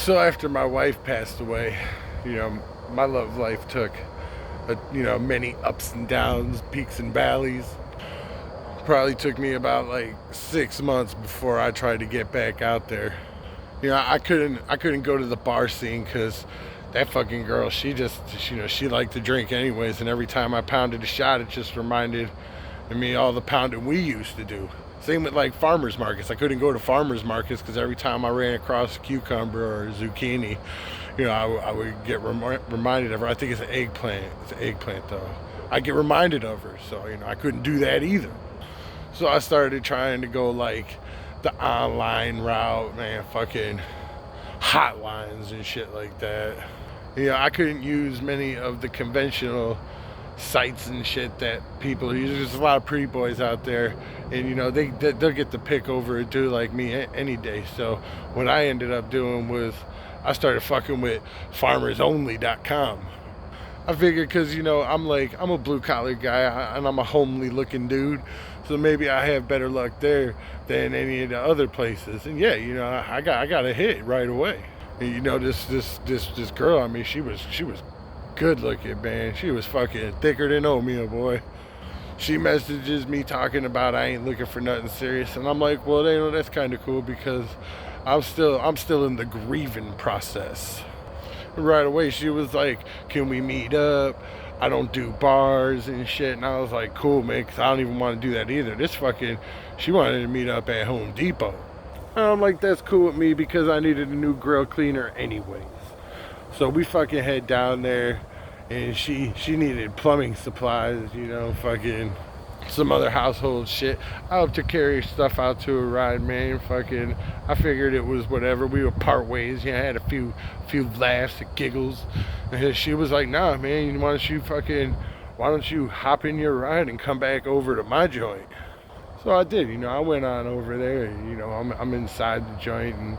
So after my wife passed away, my love life took, many ups and downs, peaks and valleys. Probably took me about like 6 months before I tried to get back out there. I couldn't go to the bar scene because that fucking girl, she liked to drink anyways, and every time I pounded a shot, it just reminded me all the pounding we used to do. Same with like farmers markets. I couldn't go to farmers markets because every time I ran across a cucumber or a zucchini, I would get reminded of her. I think it's an eggplant. It's an eggplant though. I get reminded of her, so I couldn't do that either. So I started trying to go like the online route, man, fucking hotlines and shit like that. I couldn't use many of the conventional sites and shit that people use. There's a lot of pretty boys out there, and they'll get the pick over a dude like me any day. So what I ended up doing was I started fucking with farmersonly.com. I figured because I'm a blue collar guy and I'm a homely looking dude, so maybe I have better luck there than any of the other places. And yeah, I got a hit right away. And this girl, I mean, she was good looking, man. She was fucking thicker than oatmeal, boy. She messages me talking about I ain't looking for nothing serious, and I'm like, well, that's kind of cool because I'm still in the grieving process. Right away she was like, can we meet up? I don't do bars and shit. And I was like, cool, man, because I don't even want to do that either. She wanted to meet up at Home Depot. And I'm like, that's cool with me because I needed a new grill cleaner anyways. So we fucking head down there, and she needed plumbing supplies, fucking some other household shit. I hope to carry stuff out to a ride, man. Fucking, I figured it was whatever. We would part ways. I had a few laughs and giggles. And she was like, nah, man, why don't you hop in your ride and come back over to my joint? So I did, I went on over there, and, I'm inside the joint, and,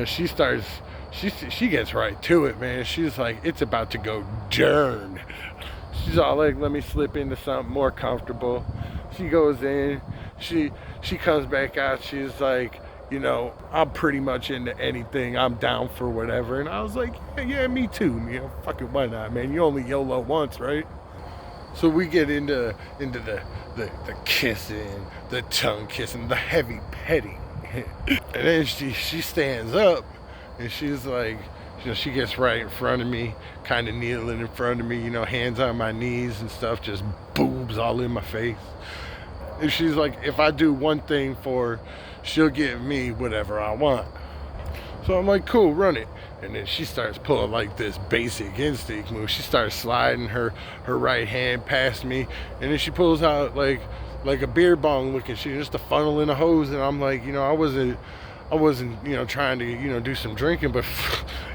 she gets right to it, man. She's like, it's about to go dern. She's all like, let me slip into something more comfortable. She goes in, she comes back out, she's like, I'm pretty much into anything, I'm down for whatever. And I was like, yeah, me too, fucking why not, man, you only YOLO once, right? So we get into the kissing, the tongue kissing, the heavy petting. And then she stands up, and she's like, she gets right in front of me, kind of kneeling in front of me, hands on my knees and stuff, just boobs all in my face. And she's like, if I do one thing for her, she'll give me whatever I want. So I'm like, cool, run it. And then she starts pulling like this basic instinct move. She starts sliding her right hand past me, and then she pulls out like a beer bong looking shit, just a funnel in a hose. And I'm like, I wasn't trying to do some drinking, but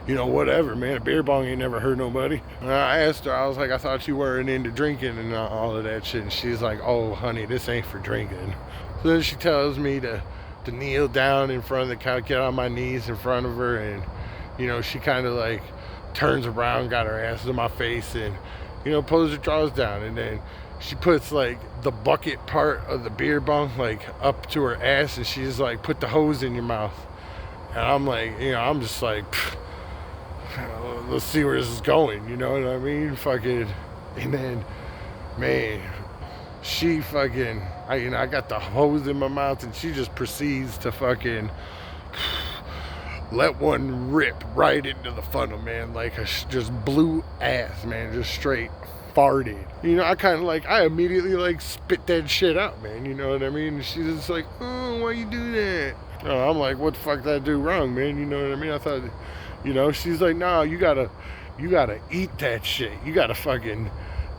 whatever, man, a beer bong ain't never hurt nobody. And I asked her, I was like, I thought you weren't into drinking and all of that shit. And she's like, oh honey, this ain't for drinking. So then she tells me to kneel down in front of the couch, get on my knees in front of her, and she kind of like turns around, got her ass in my face, and pulls her drawers down, and then she puts like the bucket part of the beer bong like up to her ass, and she's like, put the hose in your mouth. And I'm like, I'm just like, let's see where this is going, you know what I mean? Fucking, and then, man, she fucking, I got the hose in my mouth, and she just proceeds to fucking let one rip right into the funnel, man, like a just blew ass, man, just straight farted. I immediately like spit that shit out, man, you know what I mean? She's just like, oh, why you do that? I'm like, what the fuck did I do wrong, man? You know what I mean? I thought, she's like, nah, you gotta eat that shit. You gotta fucking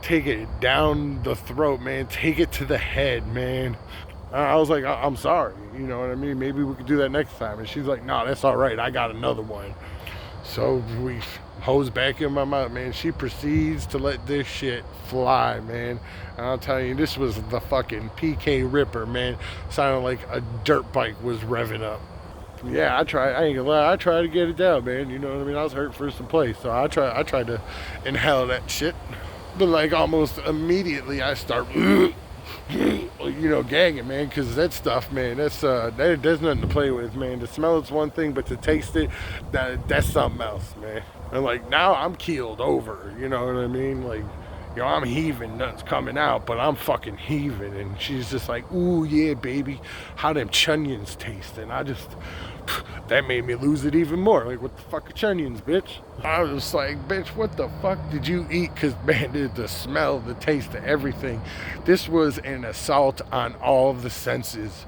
take it down the throat, man. Take it to the head, man. I was like, I'm sorry, you know what I mean? Maybe we could do that next time. And she's like, no, that's all right. I got another one. So we hose back in my mouth, man. She proceeds to let this shit fly, man. And I'll tell you, this was the fucking PK Ripper, man. Sounded like a dirt bike was revving up. Yeah, I ain't gonna lie, I tried to get it down, man. You know what I mean? I was hurt first in place, so I tried to inhale that shit. But like almost immediately I start gagging, man, because that stuff, man, there's nothing to play with, man. The smell is one thing, but to taste it, that's something else, man. And like now I'm keeled over, you know what I mean? Like, I'm heaving, nothing's coming out, but I'm fucking heaving. And she's just like, ooh, yeah, baby, how them chunions taste. And that made me lose it even more. Like, what the fuck are chunions, bitch? I was like, bitch, what the fuck did you eat? Because, man, the smell, the taste, the everything. This was an assault on all the senses.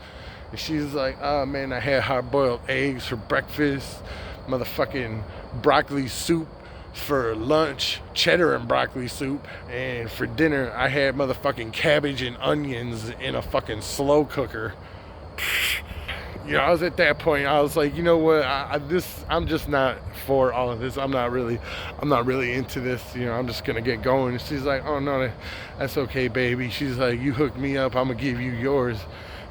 And she's like, oh, man, I had hard-boiled eggs for breakfast, motherfucking broccoli soup for lunch, cheddar and broccoli soup, and for dinner I had motherfucking cabbage and onions in a fucking slow cooker. I was at that point. I was like, you know what? I'm just not for all of this. I'm not really into this. I'm just gonna get going. And she's like, oh no, that's okay, baby. She's like, you hooked me up. I'm gonna give you yours.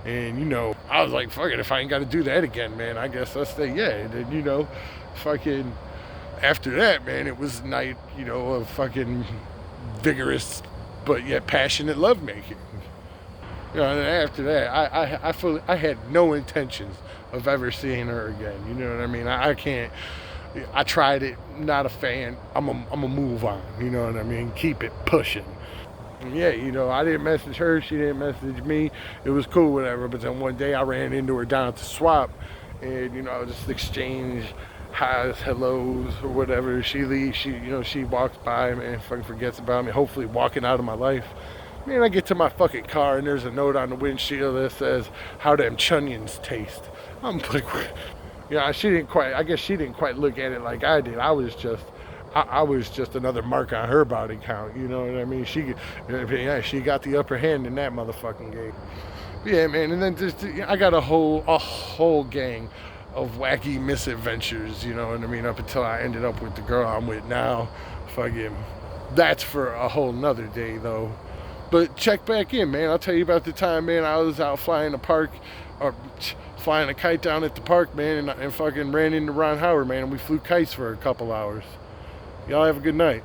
And I was like, fuck it. If I ain't got to do that again, man, I guess I'll stay. Yeah. And then fucking. After that, man, it was a night, of fucking vigorous but yet passionate lovemaking. And after that, I had no intentions of ever seeing her again. You know what I mean? I can't. I tried it. Not a fan. I'm a move on. You know what I mean? Keep it pushing. And yeah, I didn't message her. She didn't message me. It was cool, whatever. But then one day I ran into her down at the swap, and just exchanged highs, hellos, or whatever. She leaves. She walks by, man. Fucking forgets about me. Hopefully, walking out of my life. Man, I get to my fucking car and there's a note on the windshield that says, "How them chunions taste." I'm like, she didn't quite. I guess she didn't quite look at it like I did. I was just another mark on her body count. You know what I mean? She got the upper hand in that motherfucking game. Yeah, man. And then I got a whole gang of wacky misadventures. You know what I mean? Up until I ended up with the girl I'm with now. Fucking, that's for a whole nother day though. But check back in, man. I'll tell you about the time, man, I was out flying a kite down at the park, man, and fucking ran into Ron Howard, man, and we flew kites for a couple hours. Y'all have a good night.